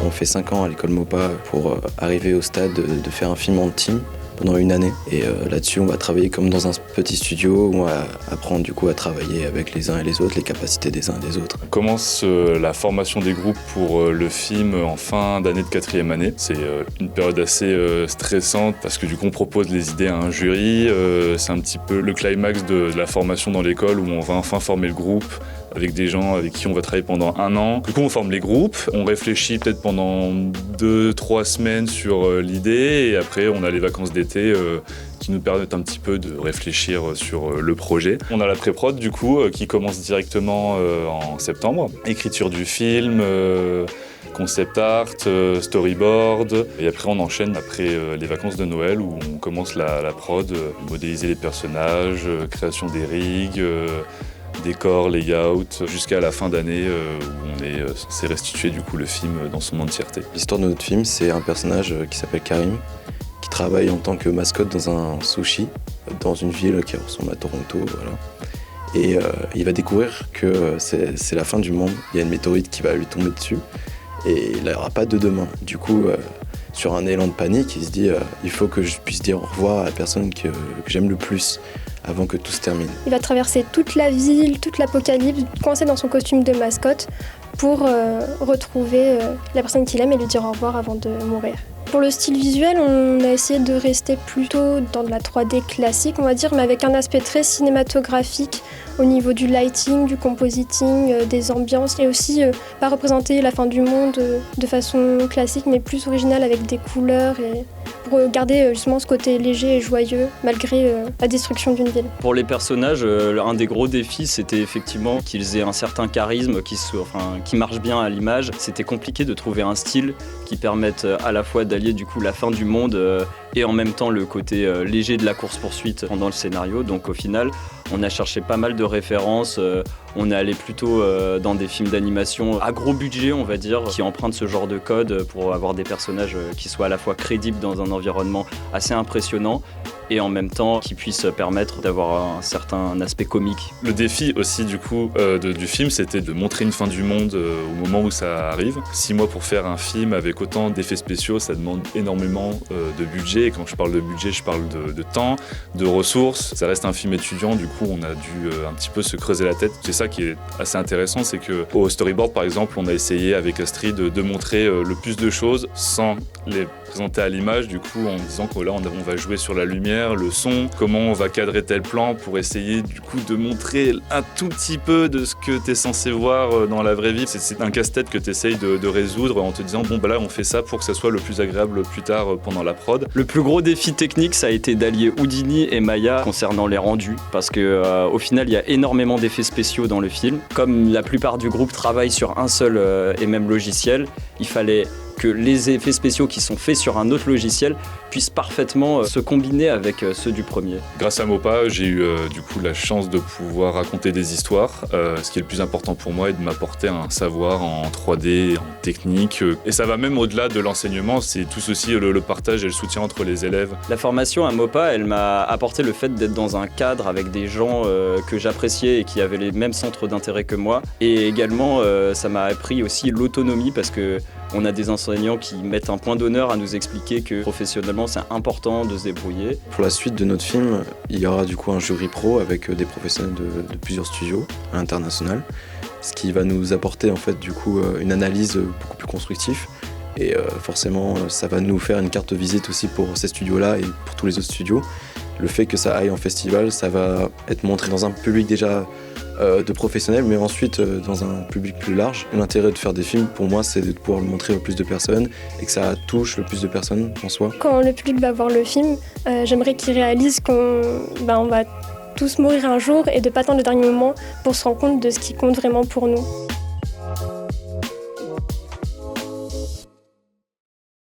ont fait 5 ans à l'école MOPA pour arriver au stade de faire un film en team pendant une année. Et là-dessus, on va travailler comme dans un petit studio où on va apprendre du coup à travailler avec les uns et les autres, les capacités des uns et des autres. On commence la formation des groupes pour le film en fin d'année de 4e année. C'est une période assez stressante parce que du coup on propose les idées à un jury. C'est un petit peu le climax de la formation dans l'école où on va enfin former le groupe avec des gens avec qui on va travailler pendant 1 an. Du coup, on forme les groupes, on réfléchit peut-être pendant 2-3 semaines sur l'idée et après, on a les vacances d'été qui nous permettent un petit peu de réfléchir sur le projet. On a la pré-prod du coup qui commence directement en septembre. Écriture du film, concept art, storyboard et après on enchaîne après les vacances de Noël où on commence la prod, modéliser les personnages, création des rigs, décor, layout, jusqu'à la fin d'année où on est censé restituer du coup le film dans son entièreté. L'histoire de notre film, c'est un personnage qui s'appelle Karim, qui travaille en tant que mascotte dans un sushi, dans une ville qui ressemble à Toronto, voilà. Et il va découvrir que c'est la fin du monde, il y a une météorite qui va lui tomber dessus, et il n'aura pas de demain. Du coup, sur un élan de panique, il se dit il faut que je puisse dire au revoir à la personne que j'aime le plus avant que tout se termine. Il va traverser toute la ville, toute l'apocalypse, coincé dans son costume de mascotte pour retrouver la personne qu'il aime et lui dire au revoir avant de mourir. Pour le style visuel, on a essayé de rester plutôt dans de la 3D classique, on va dire, mais avec un aspect très cinématographique au niveau du lighting, du compositing, des ambiances, et aussi pas représenter la fin du monde de façon classique, mais plus originale avec des couleurs, et pour garder justement ce côté léger et joyeux malgré la destruction d'une ville. Pour les personnages, un des gros défis, c'était effectivement qu'ils aient un certain charisme, qui marche bien à l'image. C'était compliqué de trouver un style qui permette à la fois d'allier du coup la fin du monde et en même temps le côté léger de la course-poursuite pendant le scénario. Donc au final, on a cherché pas mal de références, on est allé plutôt dans des films d'animation à gros budget, on va dire, qui empruntent ce genre de code pour avoir des personnages qui soient à la fois crédibles dans un environnement assez impressionnant et en même temps qui puissent permettre d'avoir un certain aspect comique. Le défi aussi du coup du film, c'était de montrer une fin du monde au moment où ça arrive. 6 mois pour faire un film avec autant d'effets spéciaux, ça demande énormément de budget. Et quand je parle de budget, je parle de temps, de ressources. Ça reste un film étudiant, du coup on a dû un petit peu se creuser la tête. C'est ça qui est assez intéressant, c'est qu'au storyboard par exemple, on a essayé avec Astrid de montrer le plus de choses sans les présenter à l'image, du coup en disant que là on va jouer sur la lumière, le son, comment on va cadrer tel plan pour essayer du coup de montrer un tout petit peu de ce que tu es censé voir dans la vraie vie. C'est un casse-tête que tu essayes de résoudre en te disant bon bah là on fait ça pour que ça soit le plus agréable plus tard pendant la prod. Le plus gros défi technique, ça a été d'allier Houdini et Maya concernant les rendus, parce que au final il y a énormément d'effets spéciaux dans le film. Comme la plupart du groupe travaille sur un seul et même logiciel, il fallait que les effets spéciaux qui sont faits sur un autre logiciel puissent parfaitement se combiner avec ceux du premier. Grâce à MOPA, j'ai eu du coup la chance de pouvoir raconter des histoires. Ce qui est le plus important pour moi est de m'apporter un savoir en 3D, en technique. Et ça va même au-delà de l'enseignement, c'est tout ceci le partage et le soutien entre les élèves. La formation à MOPA, elle m'a apporté le fait d'être dans un cadre avec des gens que j'appréciais et qui avaient les mêmes centres d'intérêt que moi. Et également, ça m'a appris aussi l'autonomie parce que on a des enseignants qui mettent un point d'honneur à nous expliquer que professionnellement c'est important de se débrouiller. Pour la suite de notre film, il y aura du coup un jury pro avec des professionnels de plusieurs studios à l'international, ce qui va nous apporter en fait du coup une analyse beaucoup plus constructive. Et forcément ça va nous faire une carte de visite aussi pour ces studios-là et pour tous les autres studios. Le fait que ça aille en festival, ça va être montré dans un public déjà de professionnels, mais ensuite dans un public plus large. L'intérêt de faire des films, pour moi, c'est de pouvoir le montrer au plus de personnes et que ça touche le plus de personnes en soi. Quand le public va voir le film, j'aimerais qu'il réalise qu'on va tous mourir un jour et de pas attendre le dernier moment pour se rendre compte de ce qui compte vraiment pour nous.